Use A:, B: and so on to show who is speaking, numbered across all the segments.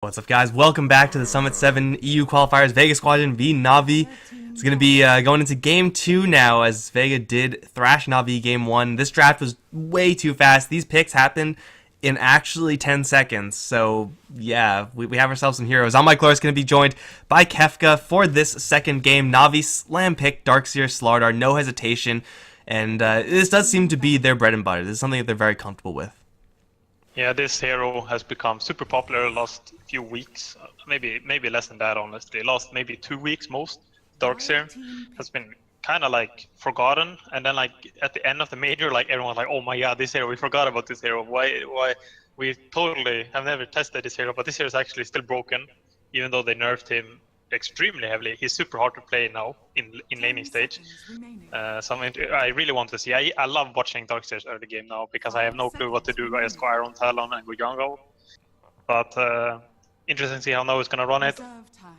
A: What's up, guys? Welcome back to the Summit 7 EU Qualifiers Vega Squadron v Navi. It's going to be going into Game 2 now, as Vega did thrash Navi Game 1. This draft was way too fast. These picks happened in actually 10 seconds. So, yeah, we have ourselves some heroes. I'm Mike Loris, going to be joined by Kefka for this second game. Navi slam pick Darkseer Slardar, no hesitation. And this does seem to be their bread and butter. This is something that they're very comfortable with.
B: Yeah, this hero has become super popular the last few weeks. Maybe less than that, honestly. Last maybe 2 weeks most. Darkseer has been kind of like forgotten, and then like at the end of the major, like everyone's like, "Oh my god, this hero! We forgot about this hero. Why? We totally have never tested this hero, but this hero is actually still broken, even though they nerfed him extremely heavily. He's super hard to play now in laning stage. So I really want to see. I love watching Darkseer's early game now because I have no clue what to do against Squire, Talon, and Gujango. But interesting to see how Noah is gonna run it.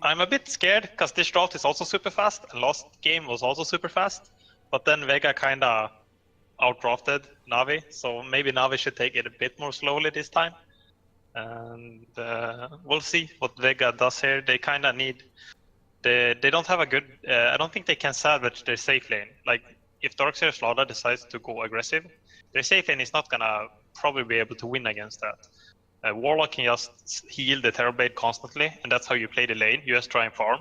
B: I'm a bit scared because this draft is also super fast, and last game was also super fast. But then Vega kinda outdrafted Navi, so maybe Navi should take it a bit more slowly this time. And we'll see what Vega does here. They kind of need. They don't have a good. I don't think they can salvage their safe lane. Like if Darkseer Slardar decides to go aggressive, their safe lane is not gonna probably be able to win against that. Warlock can just heal the Terrorblade constantly, and that's how you play the lane. You just try and farm.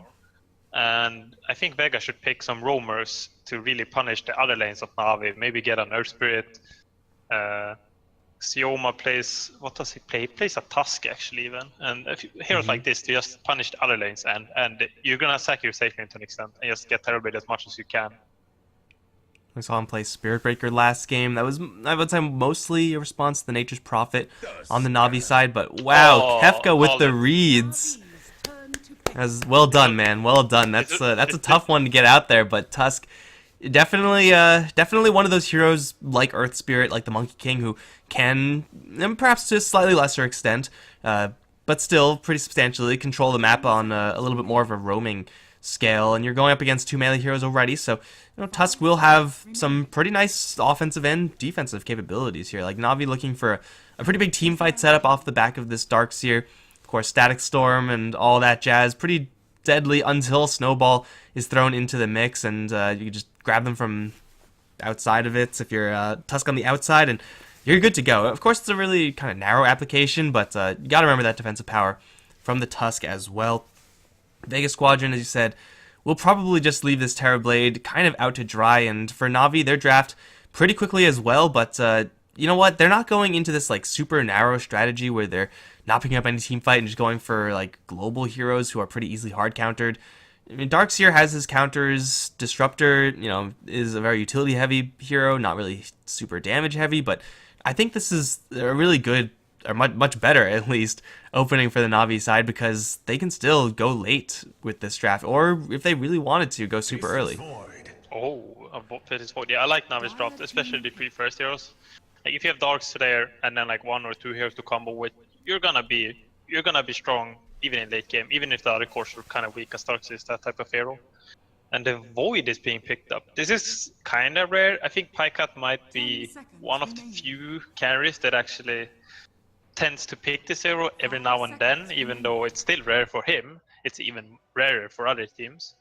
B: And I think Vega should pick some roamers to really punish the other lanes of Navi. Maybe get an Earth Spirit. Sioma plays, what does he play? He plays a Tusk actually even. And if heroes like this, to just punish the other lanes, and you're gonna sack your safe lane to an extent, and just get Terrorblade as much as you can.
A: We saw him play Spirit Breaker last game. That was, I would say, mostly a response to the Nature's Prophet on the Navi side. But wow, Kefka with the reads. As well done, man. Well done. That's a tough one to get out there. But Tusk, definitely one of those heroes like Earth Spirit, like the Monkey King, who can, and perhaps to a slightly lesser extent, but still pretty substantially control the map on a little bit more of a roaming scale. And you're going up against two melee heroes already, so Tusk will have some pretty nice offensive and defensive capabilities here. Like Navi looking for a pretty big team fight setup off the back of this Darkseer. Of course, Static Storm and all that jazz. Pretty deadly until Snowball is thrown into the mix, and you can just grab them from outside of it if you're Tusk on the outside, and you're good to go. Of course, it's a really kind of narrow application, but you got to remember that defensive power from the Tusk as well. Vega Squadron, as you said, will probably just leave this Terrorblade kind of out to dry, and for Navi, their draft pretty quickly as well, but you know what? They're not going into this like super narrow strategy where they're not picking up any team fight and just going for like global heroes who are pretty easily hard countered. I mean, Darkseer has his counters. Disruptor, is a very utility heavy hero, not really super damage heavy, but I think this is a really good, or much better at least, opening for the Navi side, because they can still go late with this draft, or if they really wanted to, go super early.
B: Oh, Pit is void. Yeah, I like Navi's draft, especially the 3 first heroes. Like if you have Darks there and then like 1 or 2 heroes to combo with, you're gonna be strong even in late game, even if the other cores are kind of weak, as Darks is that type of hero. And the Void is being picked up. This is kind of rare. I think Pycat might be one of the few carries that actually tends to pick this hero every now and then, even though it's still rare for him. It's even rarer for other teams.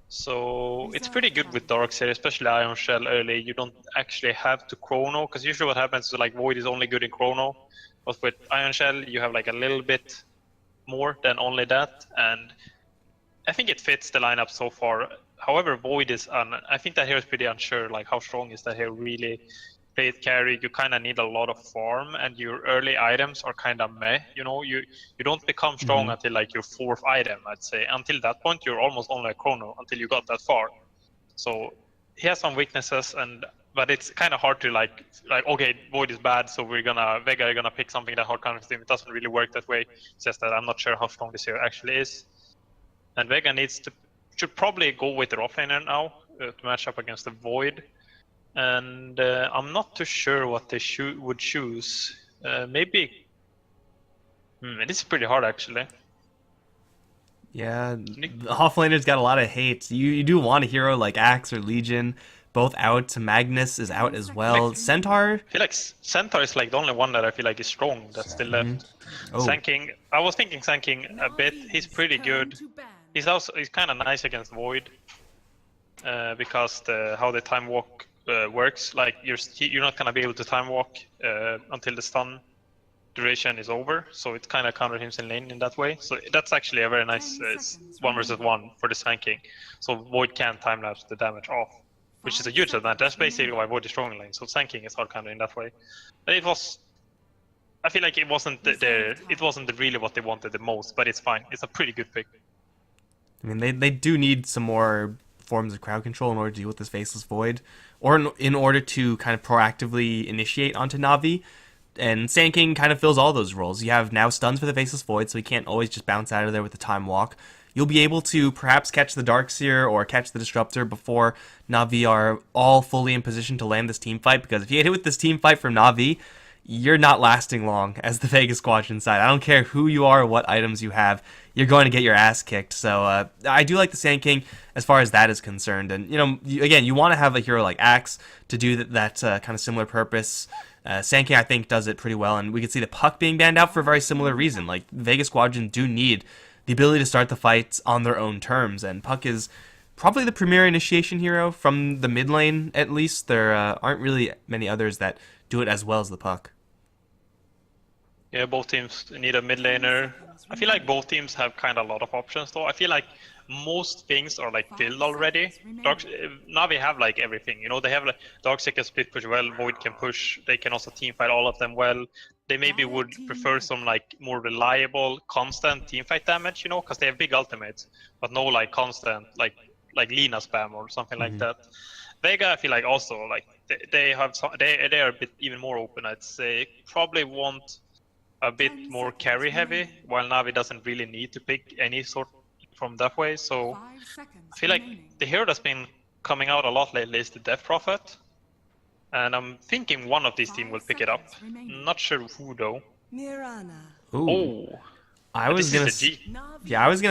B: So it's pretty good with Darkseer, especially Iron Shell early. You don't actually have to Chrono, because usually what happens is like Void is only good in Chrono. But with Iron Shell, you have like a little bit more than only that. And I think it fits the lineup so far. However, Void is, I think that hero is pretty unsure, like how strong is that hero really? Play it carry, you kind of need a lot of farm, and your early items are kind of meh. You don't become strong until like your 4th item, I'd say. Until that point, you're almost only a Chrono until you got that far. So he has some weaknesses, but it's kind of hard to like okay, Void is bad, so Vega are gonna pick something that hard counters him. It doesn't really work that way. It's just that I'm not sure how strong this hero actually is, and Vega should probably go with the offlaner now to match up against the Void. And I'm not too sure what they would choose. Maybe. This is pretty hard actually.
A: Yeah, the offlaner's got a lot of hate. You do want a hero like Axe or Legion, both out. Magnus is out as well. Centaur.
B: I feel like Centaur is like the only one that I feel like is strong that's still left.
A: Oh.
B: Sand King, I was thinking Sand King a bit. He's pretty good. He's kind of nice against Void because how the time walk works. Like you're not gonna be able to time walk until the stun duration is over, so it kind of counters him in lane in that way. So that's actually a very nice 1 versus 1 for the Sand King. So Void can time lapse the damage off, which is a huge advantage. That's basically why Void is strong in lane. So Sand King is hard counter in that way. But it was, I feel like it wasn't really what they wanted the most, but it's fine. It's a pretty good pick.
A: I mean, they do need some more forms of crowd control in order to deal with this Faceless Void, or in order to kind of proactively initiate onto Na'Vi. And Sand King kind of fills all those roles. You have now stuns for the Faceless Void, so he can't always just bounce out of there with the time walk. You'll be able to perhaps catch the Darkseer or catch the Disruptor before Na'Vi are all fully in position to land this team fight, because if you get hit with this team fight from Na'Vi, you're not lasting long as the Vega Squadron side. I don't care who you are or what items you have, you're going to get your ass kicked. So I do like the Sand King as far as that is concerned. And, again, you want to have a hero like Axe to do that kind of similar purpose. Sand King, I think, does it pretty well, and we could see the Puck being banned out for a very similar reason. Like, Vega Squadron do need the ability to start the fights on their own terms, and Puck is probably the premier initiation hero from the mid lane, at least. There aren't really many others that do it as well as the Puck.
B: Yeah, both teams need a mid laner. I feel like both teams have kind of a lot of options, though. I feel like most things are like filled already. Na'Vi have like everything, they have like Darkseer can split push well, Void can push, they can also team fight all of them well. They maybe would prefer some like more reliable, constant team fight damage, because they have big ultimates, but no like constant like Lina spam or something like that. Vega, I feel like also like they are a bit even more open. I'd say probably want a bit more carry heavy, while Na'Vi doesn't really need to pick any sort from that way. So I feel like the hero that's been coming out a lot lately is the Death Prophet, and I'm thinking one of these teams will pick it up. Not sure who though.
A: Ooh. I was gonna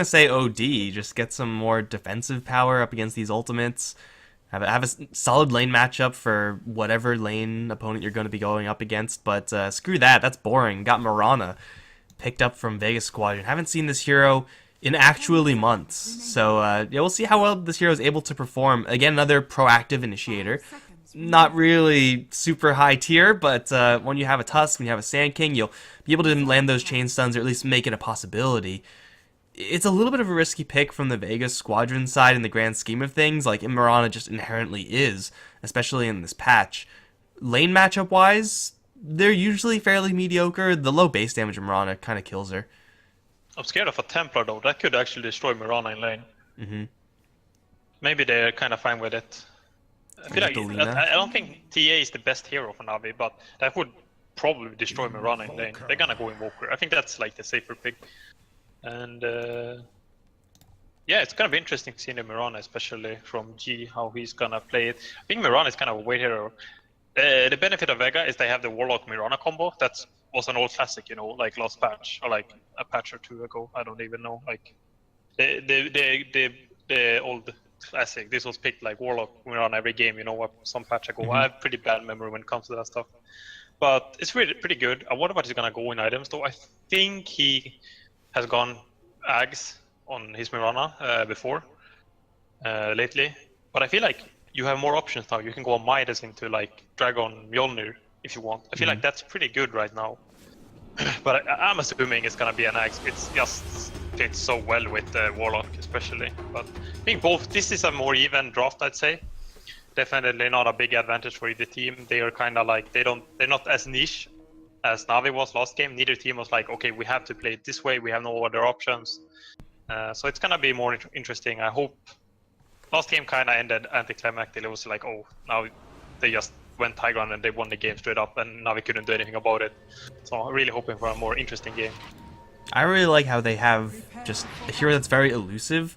A: say OD. Just get some more defensive power up against these ultimates. Have a solid lane matchup for whatever lane opponent you're going to be going up against. But screw that. That's boring. Got Mirana picked up from Vega Squadron. Haven't seen this hero in actually months. So yeah, we'll see how well this hero is able to perform. Again, another proactive initiator. Not really super high tier, but when you have a Tusk, when you have a Sand King, you'll be able to land those chain stuns, or at least make it a possibility. It's a little bit of a risky pick from the Vega Squadron side in the grand scheme of things, like Mirana just inherently is, especially in this patch. Lane matchup-wise, they're usually fairly mediocre. The low base damage of Mirana kind of kills her.
B: I'm scared of a Templar though. That could actually destroy Mirana in lane. Maybe they're kind of fine with it. I feel like I don't think TA is the best hero for Na'Vi, but that would probably destroy Mirana in lane. They're gonna go Invoker. I think that's like the safer pick. And yeah, it's gonna be interesting to see the Mirana, especially from G, how he's gonna play it. I think Mirana is kind of a weight hero. The benefit of Vega is they have the Warlock Mirana combo. That was an old classic, like last patch or like a patch or two ago. I don't even know. Like the old classic. This was picked like Warlock Mirana every game. Some patch ago. I have pretty bad memory when it comes to that stuff. But it's really pretty good. I wonder what he's gonna go in items though. I think he has gone Ags on his Mirana before lately, but I feel like you have more options now. You can go on Midas into like Dragon Mjolnir if you want. I feel like that's pretty good right now. But I'm assuming it's gonna be an Ags. It just fits so well with Warlock especially. But I think this is a more even draft, I'd say. Definitely not a big advantage for either team. They are kind of like they're not as niche as Na'Vi was last game. Neither team was like, okay, we have to play it this way, we have no other options. So it's gonna be more interesting. I hope. Last game kind of ended anticlimactic. It was like, oh, now they just went high ground and they won the game straight up, and now we couldn't do anything about it. So I'm really hoping for a more interesting game.
A: I really like how they have just a hero that's very elusive,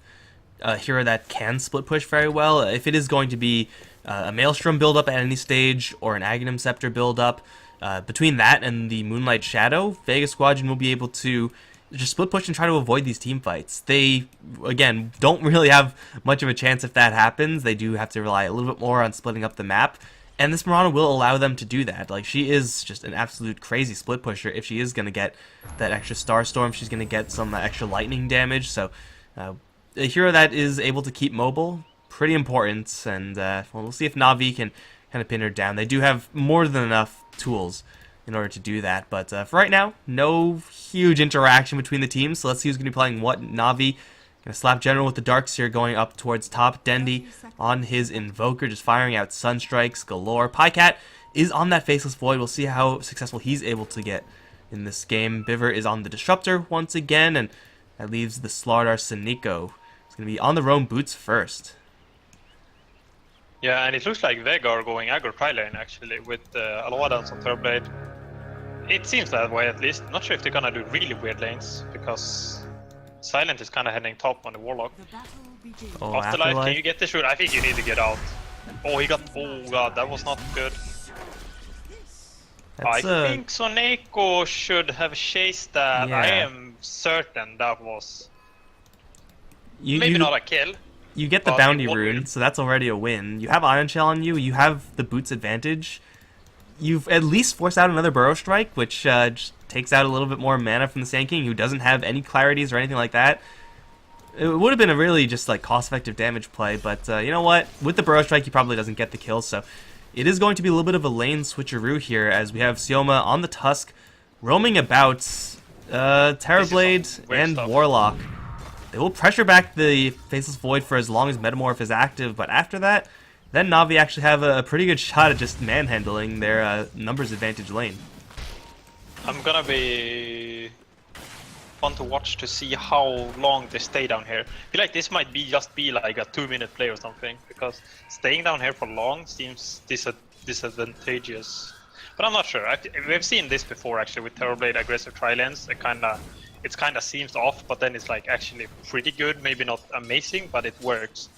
A: a hero that can split push very well. If it is going to be a Maelstrom build-up at any stage, or an Aghanim Scepter build-up, between that and the Moonlight Shadow, Vega Squadron will be able to just split push and try to avoid these team fights. They, again, don't really have much of a chance if that happens. They do have to rely a little bit more on splitting up the map. And this Mirana will allow them to do that. Like, she is just an absolute crazy split pusher. If she is going to get that extra Star Storm, she's going to get some extra lightning damage. So, a hero that is able to keep mobile, pretty important. And, well, we'll see if Na'Vi can kind of pin her down. They do have more than enough tools in order to do that. But for right now, no huge interaction between the teams. So let's see who's going to be playing what. Na'Vi gonna slap General with the Darkseer going up towards top. Dendi on his Invoker, just firing out Sunstrikes galore. Pycat is on that Faceless Void. We'll see how successful he's able to get in this game. Biver is on the Disruptor once again, and that leaves the Slardar Siniko. It's gonna be on the Roam Boots first.
B: Yeah, and it looks like Vega are going aggro tri-lane actually with Aloadance on Turblade. It seems that way at least. Not sure if they're gonna do really weird lanes because Silent is kind of heading top on the Warlock.
A: Oh,
B: Afterlife, can you get the shoot? I think you need to get out. Oh, he got... Oh god, that was not good. I think Soneko should have chased that. Yeah. I am certain that was... maybe not a kill.
A: You get the bounty rune, so that's already a win. You have Ion Shell on you. You have the boots advantage. You've at least forced out another Burrow Strike, which just takes out a little bit more mana from the Sand King, who doesn't have any clarities or anything like that. It would have been a really just like cost-effective damage play, but you know what? With the Burrow Strike, he probably doesn't get the kill, so it is going to be a little bit of a lane switcheroo here, as we have Sioma on the Tusk, roaming about Terrorblade and Warlock. They will pressure back the Faceless Void for as long as Metamorph is active, but after that, then Na'Vi actually have a pretty good shot at just manhandling their numbers advantage lane.
B: I'm gonna be fun to watch to see how long they stay down here. I feel like this might be just be like a 2-minute play or something, because staying down here for long seems disadvantageous. But I'm not sure. We've seen this before actually with Terrorblade aggressive tri-lanes. It kinda seems off, but then it's like actually pretty good. Maybe not amazing, but it works.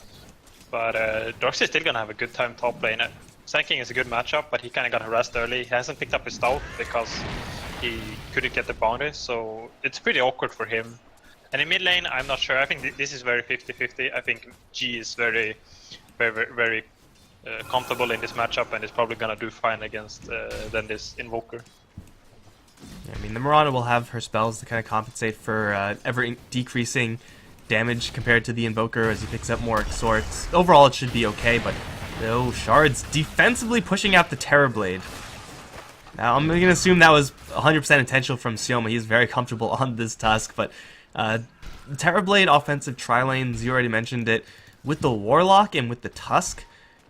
B: But Darkseer is still gonna have a good time top lane. Sand King is a good matchup, but he kinda got harassed early. He hasn't picked up his stealth because he couldn't get the bounty, so it's pretty awkward for him. And in mid lane, I'm not sure. I think this is very 50-50. I think G is very comfortable in this matchup and is probably gonna do fine against then this Invoker.
A: Yeah, I mean, the Mirana will have her spells to kind of compensate for ever-decreasing damage compared to the Invoker as he picks up more swords. Overall, it should be okay, but no, Shards defensively pushing out the Terrorblade. Now, I'm going to assume that was 100% intentional from Sioma. He's very comfortable on this Tusk, but Terrorblade offensive tri-lanes, you already mentioned it, with the Warlock and with the Tusk.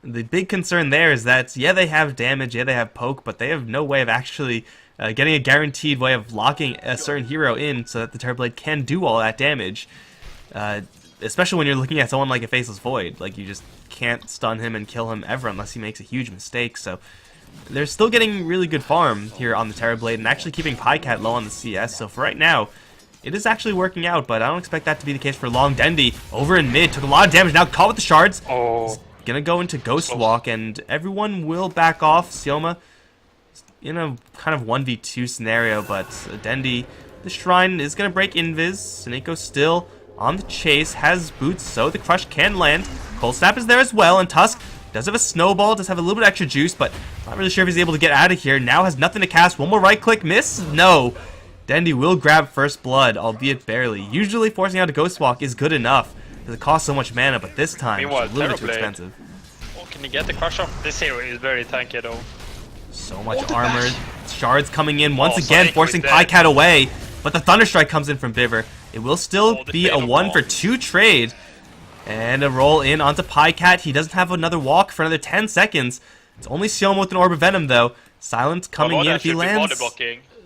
A: The big concern there is that, yeah, they have damage, yeah, they have poke, but they have no way of actually getting a guaranteed way of locking a certain hero in so that the Terrorblade can do all that damage. Especially when you're looking at someone like a Faceless Void. Like, you just can't stun him and kill him ever unless he makes a huge mistake. So they're still getting really good farm here on the Terrorblade and actually keeping Pycat low on the CS. So for right now, it is actually working out, but I don't expect that to be the case for long. Dendi over in mid, took a lot of damage, now caught with the shards.
B: Oh.
A: Gonna go into Ghost Walk, and everyone will back off. Sioma in a kind of 1v2 scenario, but Dendi, the Shrine is gonna break Invis. Soneko still on the chase, has boots, so the crush can land. Cold Snap is there as well, and Tusk does have a snowball, does have a little bit extra juice, but not really sure if he's able to get out of here. Now has nothing to cast. One more right click, miss? No. Dendi will grab first blood, albeit barely. Usually forcing out a Ghost Walk is good enough, because it costs so much mana, but this time it's a little bit too expensive.
B: Oh, can he get the crush off? This hero is very tanky though.
A: So much armor. Shards coming in once again, forcing Pycat away, but the Thunderstrike comes in from Biver. It will still be a 1-for-2 trade. And a roll in onto Pycat. He doesn't have another walk for another 10 seconds. It's only Sioma with an Orb of Venom, though. Silent coming in if he lands.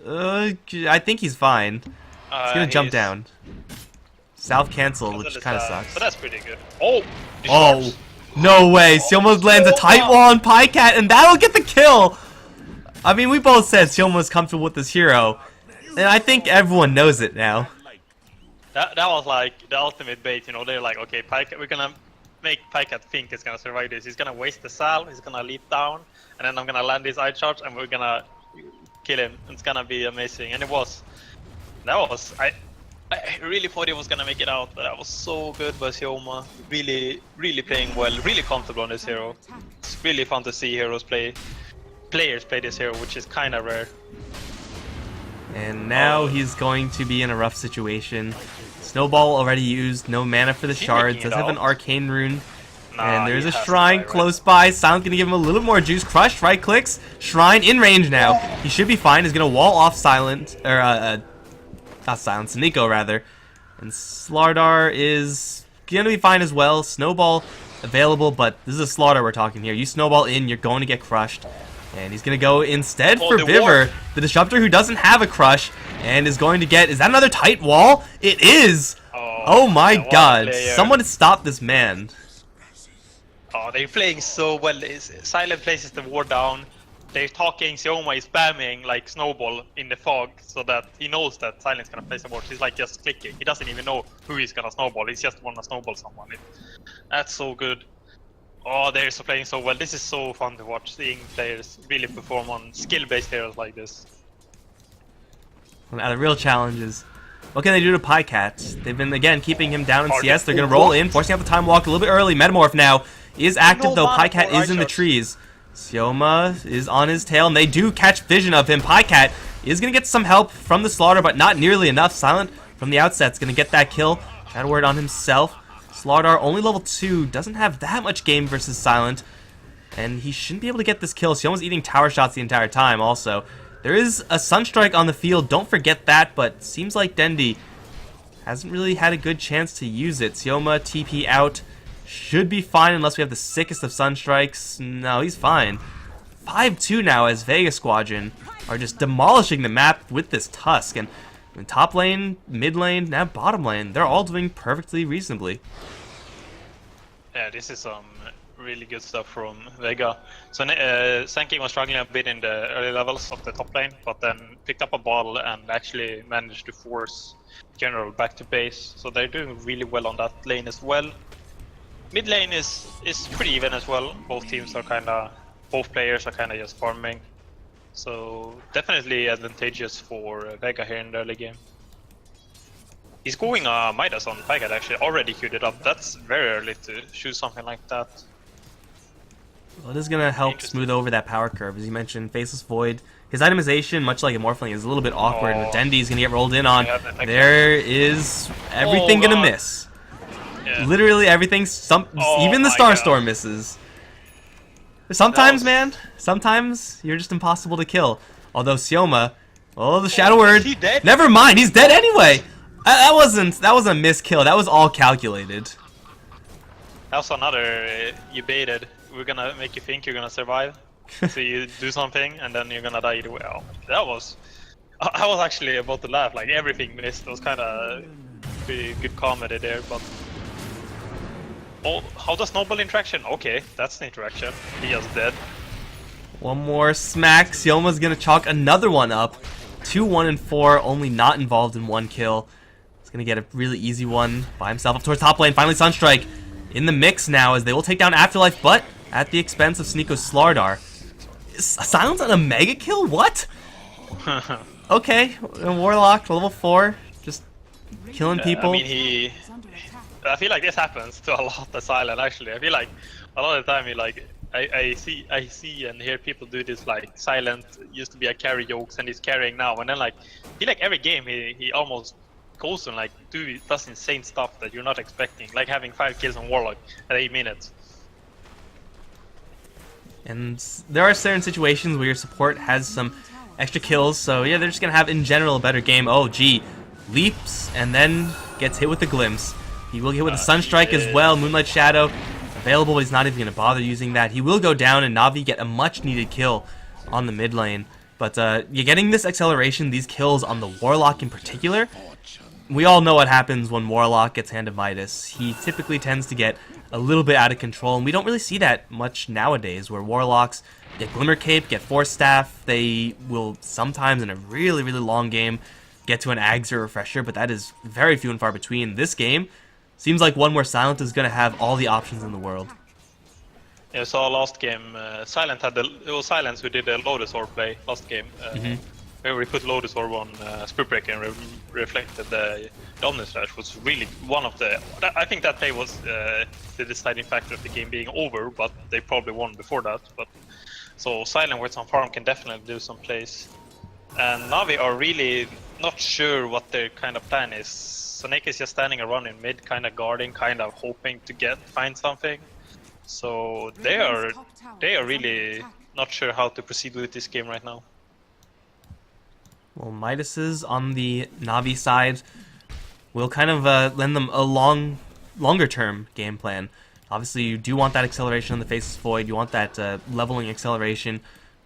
A: I think he's fine. He's going to jump down. South cancel, which kind of sucks.
B: But that's pretty good. Oh!
A: Oh! No way! Sioma lands a tight wall on Pycat, and that'll get the kill! I mean, we both said Sioma was comfortable with this hero. And I think everyone knows it now.
B: That was like the ultimate bait, you know. They're like, okay, Pycat, we're gonna make Pycat think he's gonna survive this. He's gonna waste the Sal, he's gonna leap down, and then I'm gonna land his Eye Charge, and we're gonna kill him. It's gonna be amazing, and it was. I really thought he was gonna make it out, but that was so good by Sioma. Really playing well, really comfortable on this hero. It's really fun to see players play this hero, which is kind of rare.
A: And now he's going to be in a rough situation. Snowball already used, no mana for the shards, does have an arcane rune. And there's a shrine close by. Silent gonna give him a little more juice. Crush, right clicks. Shrine in range now. He should be fine. He's gonna wall off Silent, or not Silent, Nico rather. And Slardar is gonna be fine as well. Snowball available, but this is a Slaughter we're talking here. You snowball in, you're going to get crushed. And he's gonna go instead for Viver, the Disruptor who doesn't have a crush, and is going to get. Is that another tight wall? It is. Oh my God! Someone stop this man.
B: Oh, they're playing so well. Silent places the ward down. They're talking. Sioma is spamming like Snowball in the fog so that he knows that Silent's gonna place the ward. He's like just clicking. He doesn't even know who he's gonna snowball. He's just wanna snowball someone. That's so good. Oh, they're so playing so well. This is so fun to watch. Seeing players really perform on skill-based heroes like this.
A: Now the real challenge is, what can they do to Pycat? They've been again keeping him down in CS. They're gonna roll in, forcing out the time walk a little bit early. Metamorph now is active though. Pycat is in the trees. Sioma is on his tail, and they do catch vision of him. Pycat is going to get some help from the Slaughter, but not nearly enough. Silent from the outset is going to get that kill. Shadow Word on himself. Slaughter only level 2, doesn't have that much game versus Silent, and he shouldn't be able to get this kill. Sioma's eating tower shots the entire time also. There is a Sunstrike on the field, don't forget that, but seems like Dendi hasn't really had a good chance to use it. Sioma TP out. Should be fine unless we have the sickest of Sunstrikes. No, he's fine. 5-2 now as Vega Squadron are just demolishing the map with this Tusk. And in top lane, mid lane, now bottom lane, they're all doing perfectly reasonably.
B: Yeah, this is some really good stuff from Vega. So Sanking was struggling a bit in the early levels of the top lane, but then picked up a bottle and actually managed to force General back to base. So they're doing really well on that lane as well. Mid lane is pretty even as well. Both players are kind of just farming. So definitely advantageous for Vega here in the early game. He's going Midas on Pycat actually, already queued it up. That's very early to shoot something like that.
A: Well, it is going to help smooth over that power curve. As you mentioned, Faceless Void. His itemization, much like a Morphling, is a little bit awkward. With Dendi's going to get rolled in on. There is everything going to miss. Yeah. Literally everything, even the Starstorm misses. Sometimes, man, sometimes you're just impossible to kill. Although Sioma, the Shadow Word, never mind, he's dead anyway. That wasn't a miskill. That was all calculated.
B: That was another you baited. We're gonna make you think you're gonna survive. So you do something and then you're gonna die either way. Oh, that was. I was actually about to laugh. Like everything missed. It was kind of pretty good comedy there, but. Oh, how does Snowball interaction? Okay, that's the interaction. He is dead.
A: One more smack. Sioma's gonna chalk another one up. 2, 1, and 4, only not involved in one kill. He's gonna get a really easy one by himself up towards top lane. Finally, Sunstrike in the mix now as they will take down Afterlife, but at the expense of Sneeko's Slardar. Silence on a mega kill? What? Okay, Warlock, level 4, just killing people.
B: I mean, I feel like this happens to a lot of Silent actually. I feel like a lot of the time I see and hear people do this like Silent used to be a carry jokes and he's carrying now, and then like I feel like every game he almost goes and like does insane stuff that you're not expecting, like having 5 kills on Warlock at 8 minutes.
A: And there are certain situations where your support has some extra kills, so yeah, they're just gonna have in general a better game. Oh gee, leaps and then gets hit with the glimpse. He will get hit with a Sunstrike as well. Moonlight Shadow available, but he's not even going to bother using that. He will go down, and Na'Vi get a much-needed kill on the mid lane. But you're getting this acceleration, these kills on the Warlock in particular. We all know what happens when Warlock gets Hand of Midas. He typically tends to get a little bit out of control, and we don't really see that much nowadays, where Warlocks get Glimmer Cape, get Force Staff. They will sometimes, in a really, really long game, get to an Ags or Refresher, but that is very few and far between. This game seems like one where Silent is going to have all the options in the world.
B: Yeah, so last game, it was Silence who did the Lotus Orb play last game. where we put Lotus Orb on Spirit Breaker and reflected the Omni Slash was really one of the... I think that play was the deciding factor of the game being over, but they probably won before that. But so Silent Words on farm can definitely do some plays. And Navi are really not sure what their kind of plan is. Snake is just standing around in mid, kind of guarding, kind of hoping to find something. So they are really not sure how to proceed with this game right now.
A: Well, Midas's on the Navi side will kind of lend them a longer-term game plan. Obviously, you do want that acceleration on the Faceless Void. You want that leveling acceleration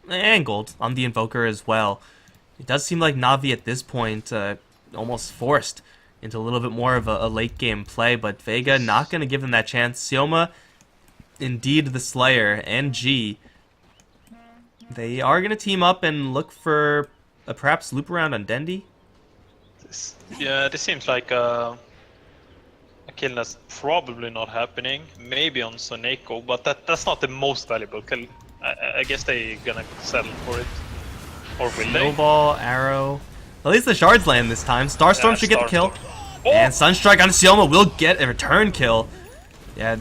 A: and gold on the Invoker as well. It does seem like Navi at this point almost forced into a little bit more of a late-game play, but Vega not going to give them that chance. Sioma, indeed the Slayer, and G, they are going to team up and look for a perhaps loop around on Dendi.
B: This seems like a kill that's probably not happening. Maybe on Soneko, but that's not the most valuable kill. I guess they're gonna settle for it. Or will they?
A: Snowball, arrow. At least the shards land this time. Starstorm should get the kill.
B: Oh!
A: And Sunstrike on Sioma will get a return kill. Yeah,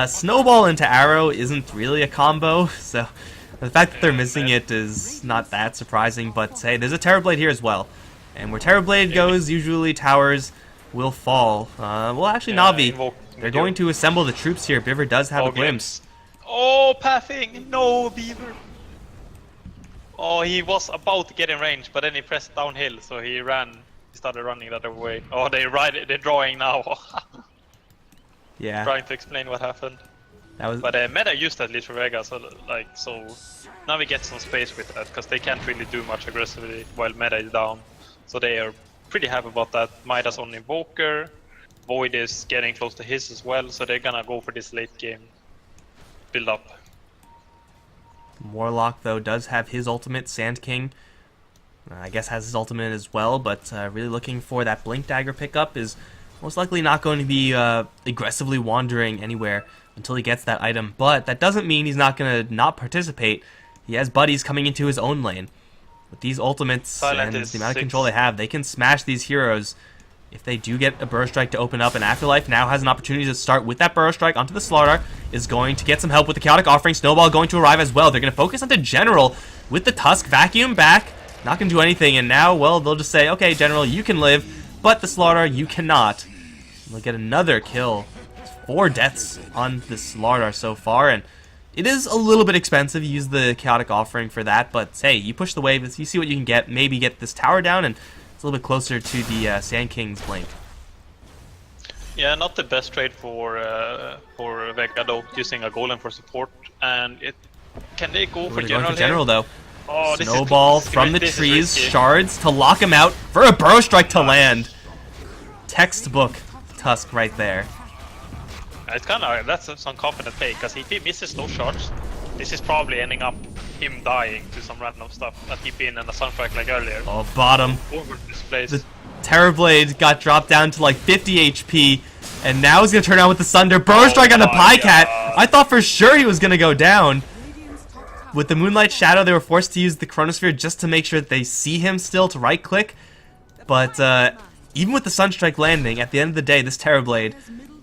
A: Snowball into arrow isn't really a combo, so the fact that they're missing it is not that surprising, but hey, there's a Terrorblade here as well. And where Terrorblade goes, usually towers will fall. Well, actually, Navi, they're going to assemble the troops here. Beaver does have a glimpse.
B: Oh, pathing! No, Beaver! Oh, he was about to get in range, but then he pressed downhill, so he ran. He started running the other way. Oh, they're drawing now.
A: Yeah.
B: Trying to explain what happened.
A: That was...
B: But Meta used that lead for Vega, so now we get some space with that, because they can't really do much aggressively while Meta is down. So they are pretty happy about that. Midas on Invoker, Void is getting close to his as well, so they're gonna go for this late game build up.
A: Warlock, though, does have his ultimate. Sand King, I guess, has his ultimate as well, but really looking for that Blink Dagger pickup is most likely not going to be aggressively wandering anywhere until he gets that item. But that doesn't mean he's not going to not participate. He has buddies coming into his own lane. With these ultimates and the amount of control they have, they can smash these heroes if they do get a Burrow Strike to open up. And Afterlife now has an opportunity to start with that Burrow Strike onto the Slardar. Is going to get some help with the Chaotic Offering. Snowball going to arrive as well. They're going to focus onto General with the Tusk. Vacuum back. Not going to do anything. And now, well, they'll just say, okay, General, you can live, but the Slardar, you cannot. They'll get another kill. 4 deaths on the Slardar so far, and it is a little bit expensive. You use the Chaotic Offering for that, but hey, you push the wave, you see what you can get. Maybe get this tower down, and it's a little bit closer to the Sand King's Blink.
B: Yeah, not the best trade for Vega though, using a Golem for support. And can they go for General?
A: Going for General though.
B: Oh,
A: Snowball from the trees, shards to lock him out for a Burrow Strike to land. Textbook Tusk right there.
B: It's kind of that's some confident play, because if he misses those shards, this is probably ending up him dying to some random stuff, a TP in and a Sunstrike like earlier.
A: Oh, bottom.
B: Over this place.
A: The Terrorblade got dropped down to like 50 HP, and now he's gonna turn around with the Sunder. Burrow Strike on the Pycat. I thought for sure he was gonna go down. With the Moonlight Shadow, they were forced to use the Chronosphere just to make sure that they see him still to right click. But even with the Sunstrike landing, at the end of the day, this Terrorblade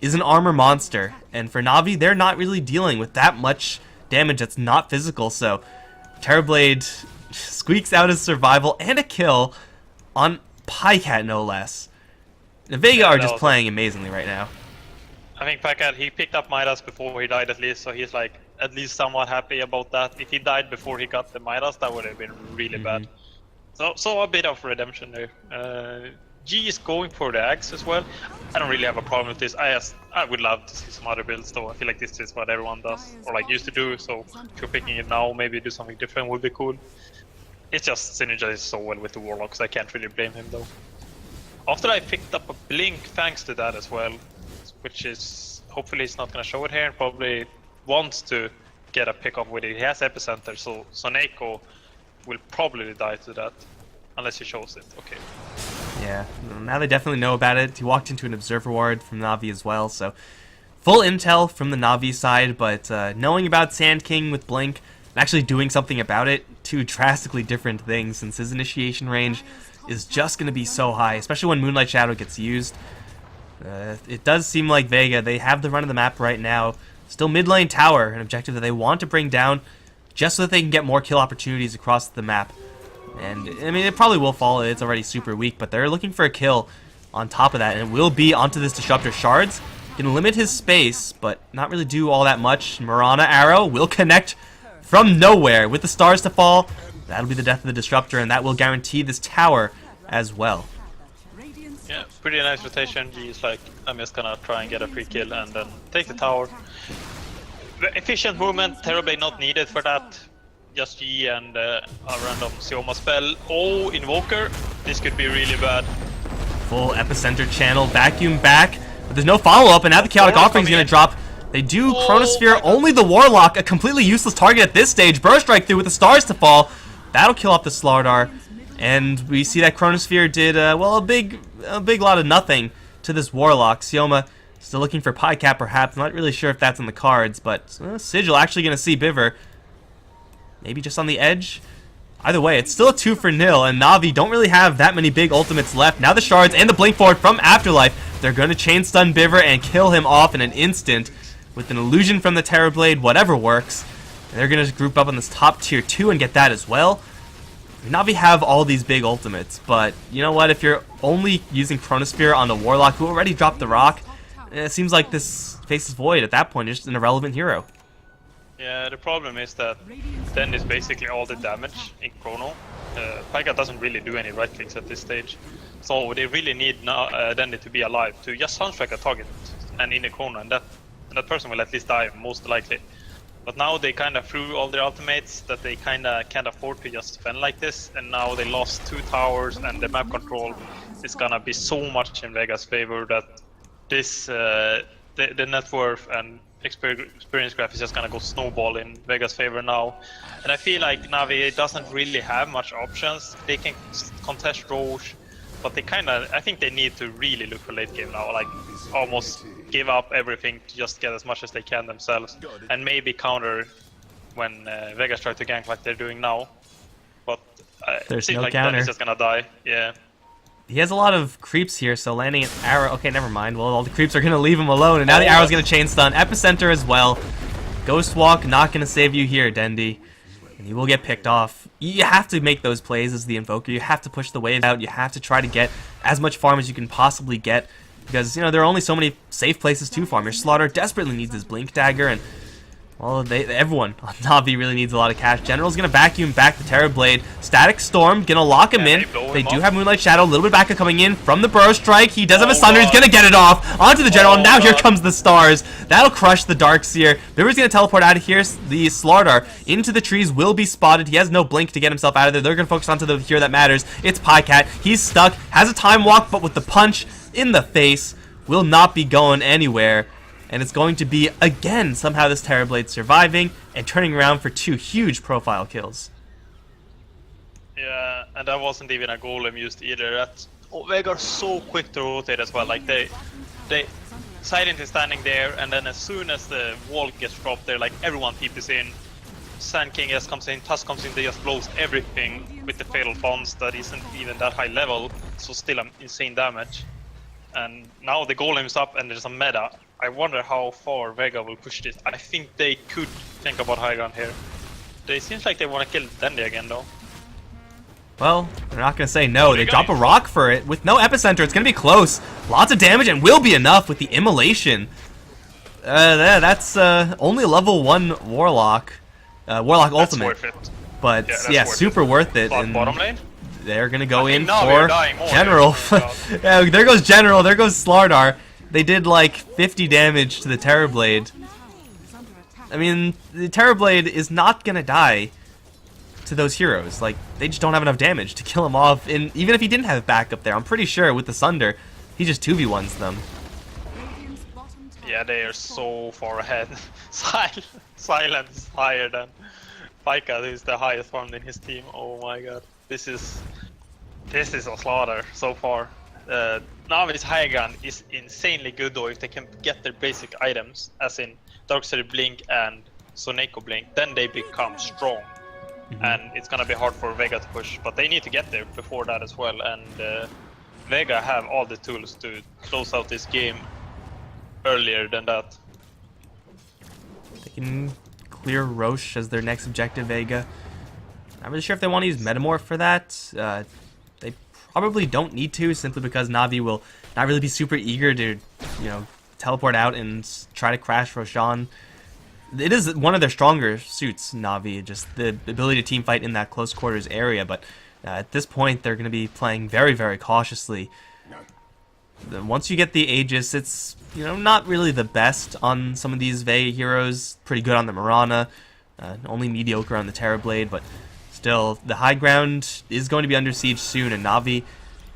A: is an armor monster, and for Navi, they're not really dealing with that much damage that's not physical, so Terrorblade squeaks out his survival and a kill on Pycat, no less. The Vega are just playing amazingly right now.
B: I think Pycat, he picked up Midas before he died at least, so he's like at least somewhat happy about that. If he died before he got the Midas, that would have been really bad. So a bit of redemption there. G is going for the Axe as well. I don't really have a problem with this. I would love to see some other builds though. I feel like this is what everyone does, or like used to do, so if you're picking it now, maybe do something different would be cool. It just synergizes so well with the Warlocks, I can't really blame him though. After I picked up a Blink thanks to that as well, which is, hopefully he's not going to show it here, and probably wants to get a pick up with it. He has Epicenter, so Soneko will probably die to that, unless he shows it. Okay.
A: Yeah, now they definitely know about it. He walked into an Observer Ward from Navi as well, so full intel from the Navi side, but knowing about Sand King with Blink, and actually doing something about it. Two drastically different things, since his initiation range is just going to be so high, especially when Moonlight Shadow gets used. It does seem like Vega, they have the run of the map right now. Still mid lane tower, an objective that they want to bring down just so that they can get more kill opportunities across the map. And, I mean, it probably will fall, it's already super weak, but they're looking for a kill on top of that, and it will be onto this Disruptor. Shards can limit his space, but not really do all that much. Mirana Arrow will connect from nowhere with the stars to fall. That'll be the death of the Disruptor, and that will guarantee this tower as well.
B: Yeah, pretty nice rotation. G's like, I'm just gonna try and get a free kill and then take the tower. Efficient movement, Terrorblade not needed for that. Just G and a random Sioma spell. Oh, Invoker. This could be really bad.
A: Full Epicenter channel, vacuum back, but there's no follow-up, and now the Chaotic Offering is going to drop. They do Chronosphere, only the Warlock, a completely useless target at this stage. Burst Strike through with the stars to fall. That'll kill off the Slardar. And we see that Chronosphere did, well, a big lot of nothing to this Warlock. Sioma still looking for Pycap, perhaps. Not really sure if that's in the cards, but Sigil actually going to see Biver. Maybe just on the edge. Either way, it's still a 2-0, and Na'Vi don't really have that many big ultimates left. Now the Shards and the Blink Forward from Afterlife. They're going to chain stun Biver and kill him off in an instant with an illusion from the Terrorblade, whatever works. And they're going to group up on this top tier 2 and get that as well. Na'Vi have all these big ultimates, but you know what? If you're only using Chronosphere on the Warlock, who already dropped the rock, it seems like this Faceless Void at that point is just an irrelevant hero.
B: Yeah, the problem is that then is basically all the damage in Chrono. Pyka doesn't really do any right clicks at this stage, so they really need Dendi to be alive to just sunstrike a target and in a Chrono, and that person will at least die most likely. But now they kind of threw all their ultimates that they kind of can't afford to just spend like this, and now they lost 2 towers, and the map control is gonna be so much in Vega's favor that this the net worth and experience graph is just gonna go snowball in Vega's favor now. And I feel like Na'Vi doesn't really have much options. They can contest Roche, but they I think they need to really look for late game now, like almost give up everything to just get as much as they can themselves, and maybe counter when Vegas try to gank like they're doing now. But
A: there's
B: it seems
A: no
B: like
A: counter.
B: Dennis just gonna die. Yeah.
A: He has a lot of creeps here, so landing an arrow... Okay, never mind. Well, all the creeps are going to leave him alone, and now the arrow's going to chain stun. Epicenter as well. Ghost Walk not going to save you here, Dendi. And he will get picked off. You have to make those plays as the Invoker. You have to push the waves out. You have to try to get as much farm as you can possibly get. Because, you know, there are only so many safe places to farm. Your Slaughter desperately needs his Blink Dagger, and... well, everyone on Na'Vi really needs a lot of cash. General's going to vacuum back the Terrorblade. Static Storm going to lock him in. They do have Moonlight Shadow. A little bit backup coming in from the Burrow Strike. He does have a Sunder. He's going to get it off onto the General. Now here comes the Stars. That'll crush the Darkseer. Biver's going to teleport out of here. The Slardar into the trees will be spotted. He has no blink to get himself out of there. They're going to focus onto the hero that matters. It's Pycat. He's stuck. Has a time walk, but with the punch in the face, will not be going anywhere. And it's going to be, again, somehow this Terrorblade surviving and turning around for 2 huge profile kills.
B: Yeah, and that wasn't even a golem used either. Vega are so quick to rotate as well. Like they Silent is standing there, and then as soon as the wall gets dropped there, like everyone TPs in. Sand King just comes in, Tusk comes in, they just blows everything with the Fatal Bonds that isn't even that high level, so still insane damage. And now the golem's up and there's a meta. I wonder how far Vega will push this. I think they could think about high ground here. They seems like they want to kill Dendi again though.
A: Well, they're not going to say no. They drop a rock for it. With no Epicenter, it's going to be close. Lots of damage and will be enough with the Immolation. That's only level 1 Warlock. Warlock
B: That's
A: Ultimate.
B: Worth it.
A: But yeah, super worth it.
B: And bottom lane?
A: They're going to go in
B: now
A: for General. Yeah, there goes General. There goes Slardar. They did like 50 damage to the Terrorblade. I mean, the Terrorblade is not going to die to those heroes. Like, they just don't have enough damage to kill him off. And even if he didn't have backup there, I'm pretty sure with the Sunder, he just 2v1s them.
B: Yeah, they are so far ahead. Silence higher than Pyka, who is the highest farmed in his team. Oh my god. This is a slaughter so far. Navi's high ground is insanely good though if they can get their basic items, as in Darkseer Blink and Soneko blink, then they become strong. And it's gonna be hard for Vega to push, but they need to get there before that as well. And Vega have all the tools to close out this game earlier than that.
A: They can clear Roche as their next objective, Vega. Not really sure if they want to use Metamorph for that. They probably don't need to, simply because Na'Vi will not really be super eager to, teleport out and try to crash Roshan. It is one of their stronger suits, Na'Vi, just the ability to team fight in that close quarters area, but at this point they're going to be playing very, very cautiously. Once you get the Aegis, it's, not really the best on some of these Vega heroes. Pretty good on the Mirana, only mediocre on the Terrorblade, but still, the high ground is going to be under siege soon, and Na'Vi,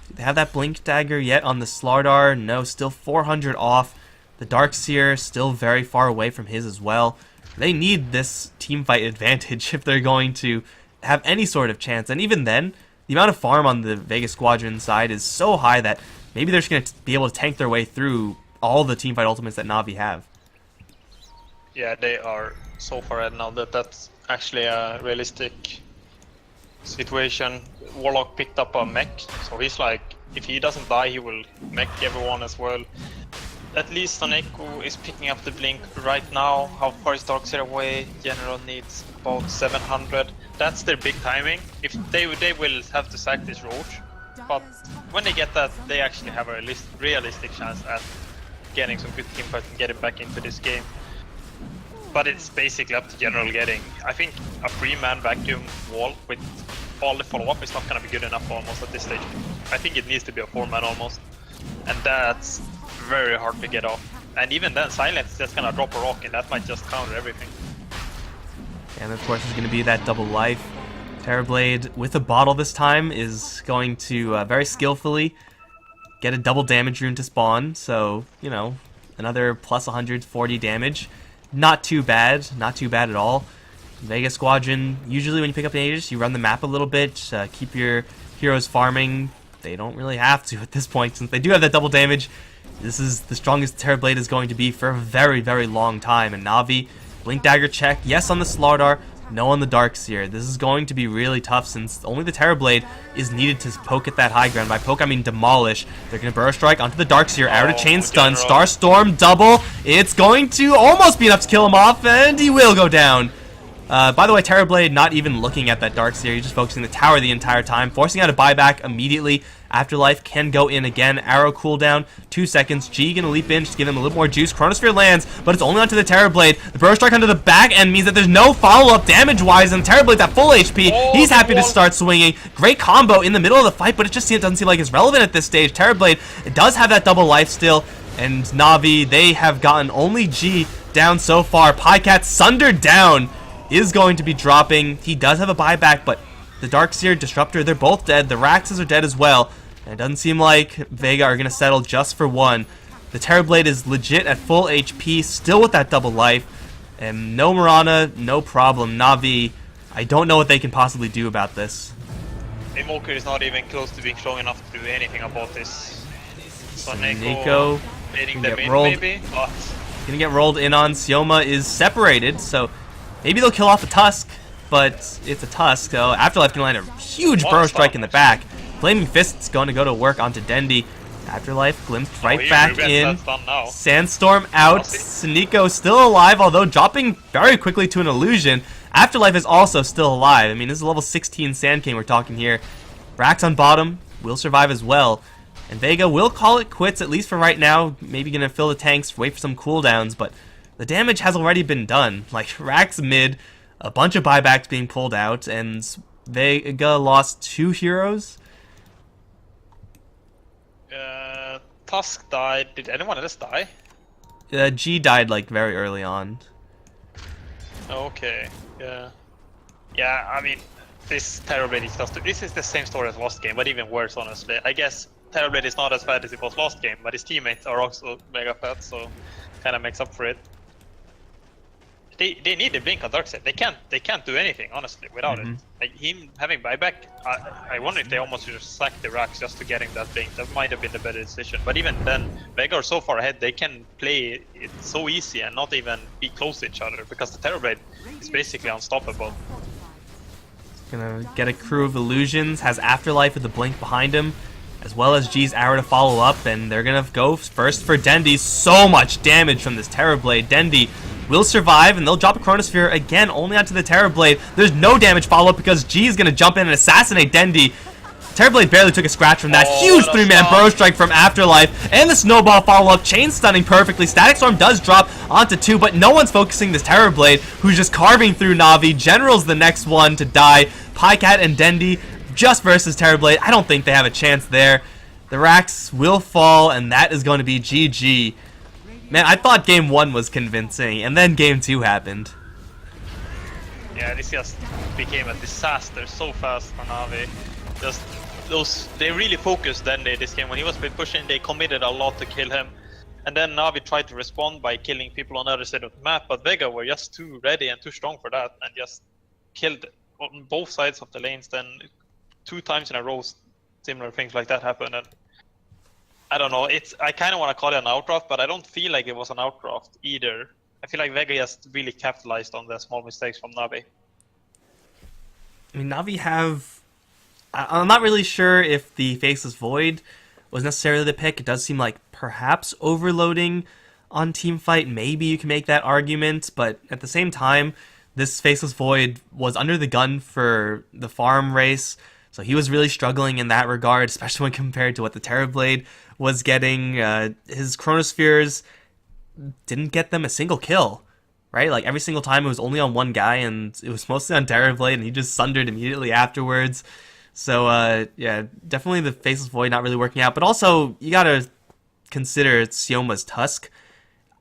A: do they have that Blink Dagger yet on the Slardar? No, still 400 off. The Darkseer still very far away from his as well. They need this teamfight advantage if they're going to have any sort of chance. And even then, the amount of farm on the Vega Squadron side is so high that maybe they're just going to be able to tank their way through all the teamfight ultimates that Na'Vi have.
B: Yeah, they are so far ahead now that that's actually a realistic situation. Warlock picked up a mech, so he's like, if he doesn't die, he will mech everyone as well. At least Soneko is picking up the blink right now. How far is Darkseer away? General needs about 700. That's their big timing. If they will have to sack this Roach, but when they get that, they actually have a realistic chance at getting some good teamfight and getting back into this game. But it's basically up to General getting. I think a 3-man vacuum wall with all the follow-up is not going to be good enough almost at this stage. I think it needs to be a 4-man almost, and that's very hard to get off. And even then, Silence is just gonna drop a rock and that might just counter everything.
A: And of course, there's gonna be that double life. Terrorblade with a bottle this time is going to very skillfully get a double damage rune to spawn. So, another plus 140 damage. Not too bad, not too bad at all. Vega Squadron, usually when you pick up an Aegis, you run the map a little bit, keep your heroes farming. They don't really have to at this point, since they do have that double damage. This is the strongest Terrorblade is going to be for a very, very long time. And Na'Vi, Blink Dagger check, yes on the Slardar, no on the Darkseer. This is going to be really tough since only the Terrorblade is needed to poke at that high ground. By poke, I mean demolish. They're going to Burrow Strike onto the Darkseer, out of chain stun, Starstorm double. It's going to almost be enough to kill him off, and he will go down. By the way, Terrorblade not even looking at that Darkseer, he's just focusing the tower the entire time, forcing out a buyback immediately. Afterlife can go in again. Arrow cooldown, 2 seconds. G gonna leap in, just give him a little more juice. Chronosphere lands, but it's only onto the Terrorblade. The Burrow Strike onto the back end means that there's no follow-up damage-wise, and Terrorblade's at full HP. He's happy to start swinging. Great combo in the middle of the fight, but it just doesn't seem like it's relevant at this stage. Terrorblade does have that double life still, and Na'Vi, they have gotten only G down so far. Pycat sundered down is going to be dropping. He does have a buyback, but the Darkseer, Disruptor, they're both dead. The Raxes are dead as well. And it doesn't seem like Vega are going to settle just for one. The Terrorblade is legit at full HP, still with that double life. And no Mirana, no problem. Na'Vi, I don't know what they can possibly do about this.
B: Imoker is not even close to being strong enough to do anything about this.
A: Soneko
B: baiting them in maybe, but
A: gonna get rolled in on. Sioma is separated, so maybe they'll kill off a Tusk, but it's a Tusk, so Afterlife can land a huge Burrow Strike in the back. Flaming Fist's going to go to work onto Dendi. Afterlife glimpsed right back in. Sandstorm out. Soneko still alive, although dropping very quickly to an illusion. Afterlife is also still alive. I mean, this is a level 16 Sand King we're talking here. Rax on bottom will survive as well. And Vega will call it quits, at least for right now. Maybe going to fill the tanks, wait for some cooldowns, but the damage has already been done. Like, Rax mid, a bunch of buybacks being pulled out, and Vega lost 2 heroes.
B: Tusk died. Did anyone else die?
A: G died like very early on.
B: Okay. Yeah. Yeah. I mean, this Terrorblade is just. This is the same story as last game, but even worse, honestly. I guess Terrorblade is not as bad as it was last game, but his teammates are also mega fat, so kind of makes up for it. They need the blink on Darkseid. They can't do anything honestly without it. Like him having buyback, I wonder if they almost just sacked the Rax just to getting that blink. That might have been the better decision. But even then, Vega are so far ahead, they can play it so easy and not even be close to each other because the Terrorblade It's basically unstoppable.
A: Gonna get a crew of illusions, has Afterlife with the blink behind him, as well as G's arrow to follow up, and they're gonna go first for Dendi. So much damage from this Terrorblade. Dendi will survive, and they'll drop a Chronosphere again, only onto the Terrorblade. There's no damage follow-up because G is gonna jump in and assassinate Dendi. Terrorblade barely took a scratch from that. Huge 3-man Burrow Strike from Afterlife, and the Snowball follow-up, chain stunning perfectly. Static Storm does drop onto 2, but no one's focusing this Terrorblade, who's just carving through Navi. General's the next one to die. Pycat and Dendi just versus Terrorblade. I don't think they have a chance there. The racks will fall, and that is going to be GG. Man, I thought game 1 was convincing, and then game 2 happened.
B: Yeah, this just became a disaster so fast for Navi. They really focused Dendi this game. When he was pushing, they committed a lot to kill him. And then Navi tried to respond by killing people on the other side of the map, but Vega were just too ready and too strong for that, and just killed on both sides of the lanes. Then 2 times in a row, similar things like that happened. And I don't know, I kind of want to call it an outdraft, but I don't feel like it was an outdraft either. I feel like Vega just really capitalized on the small mistakes from Navi.
A: I mean, Navi have... I'm not really sure if the Faceless Void was necessarily the pick. It does seem like perhaps overloading on Teamfight. Maybe you can make that argument, but at the same time, this Faceless Void was under the gun for the farm race, so he was really struggling in that regard, especially when compared to what the Terrorblade was getting. His Chronospheres didn't get them a single kill, right? Like, every single time it was only on one guy, and it was mostly on Terrorblade, and he just sundered immediately afterwards. So, yeah, definitely the Faceless Void not really working out. But also, you gotta consider Sioma's Tusk.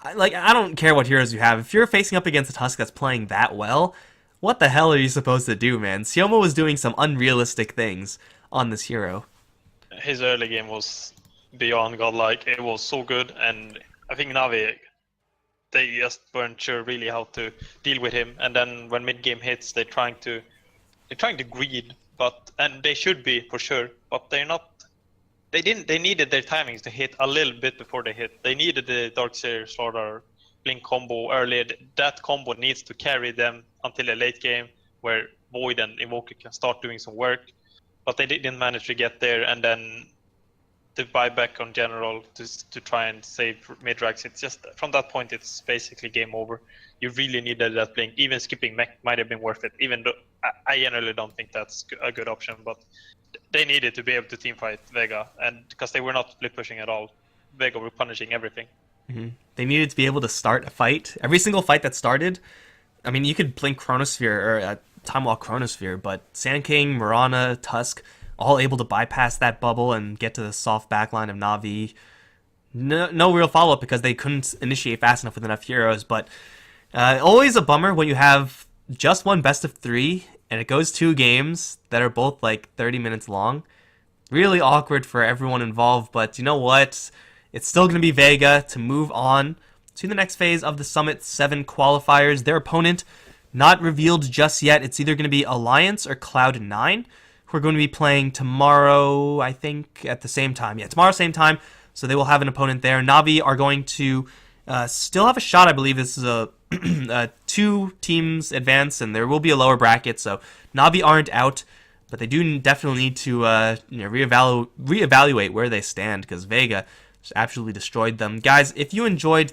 A: I don't care what heroes you have. If you're facing up against a Tusk that's playing that well, what the hell are you supposed to do, man? Sioma was doing some unrealistic things on this hero.
B: His early game was beyond godlike. It was so good, and I think Navi, they just weren't sure really how to deal with him. And then when mid game hits, they're trying to greed. And they should be for sure, but they're not. They needed their timings to hit a little bit before they hit. They needed the Darkseer Slaughter Blink combo earlier. That combo needs to carry them until the late game, where Void and Invoker can start doing some work. But they didn't manage to get there, and then the buyback on General to try and save mid-racks. It's just, from that point, it's basically game over. You really needed that Blink. Even skipping mech might have been worth it, even though I generally don't think that's a good option. But they needed to be able to teamfight Vega, and because they were not split pushing at all, Vega were punishing everything.
A: Mm-hmm. They needed to be able to start a fight. Every single fight that started, I mean, you could blink Chronosphere or Time Walk Chronosphere, but Sand King, Mirana, Tusk, all able to bypass that bubble and get to the soft backline of Navi. No real follow-up because they couldn't initiate fast enough with enough heroes, but always a bummer when you have just one best of 3 and it goes 2 games that are both like 30 minutes long. Really awkward for everyone involved, but you know what? It's still going to be Vega to move on to the next phase of the Summit 7 qualifiers. Their opponent not revealed just yet. It's either going to be Alliance or Cloud9. We're going to be playing tomorrow, I think, at the same time. Yeah, tomorrow, same time. So they will have an opponent there. Navi are going to still have a shot, I believe. This is a 2 teams advance, and there will be a lower bracket. So Navi aren't out, but they do definitely need to reevaluate where they stand, because Vega just absolutely destroyed them. Guys, if you enjoyed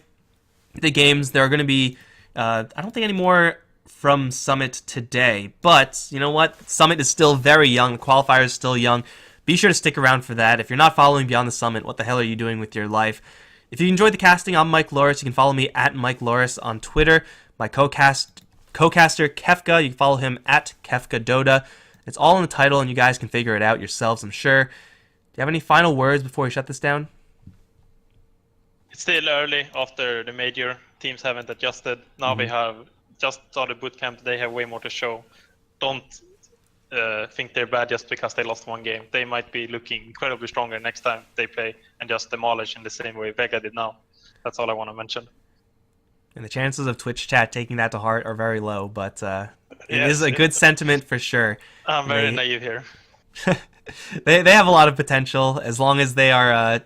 A: the games, there are going to be, I don't think any more from Summit today, but you know what? Summit is still very young. The qualifier is still young. Be sure to stick around for that. If you're not following Beyond the Summit, what the hell are you doing with your life? If you enjoyed the casting, I'm Mike Loris. You can follow me at Mike Loris on Twitter. My co-caster Kefka, you can follow him at Kefka Dota. It's all in the title, and you guys can figure it out yourselves, I'm sure. Do you have any final words before we shut this down?
B: It's still early after the major. Teams haven't adjusted. Now we have just started bootcamp. They have way more to show. Don't think they're bad just because they lost one game. They might be looking incredibly stronger next time they play and just demolish in the same way Vega did now. That's all I want to mention. And
A: the chances of Twitch chat taking that to heart are very low, but it is a good sentiment for sure.
B: I'm very naive here.
A: They have a lot of potential as long as they are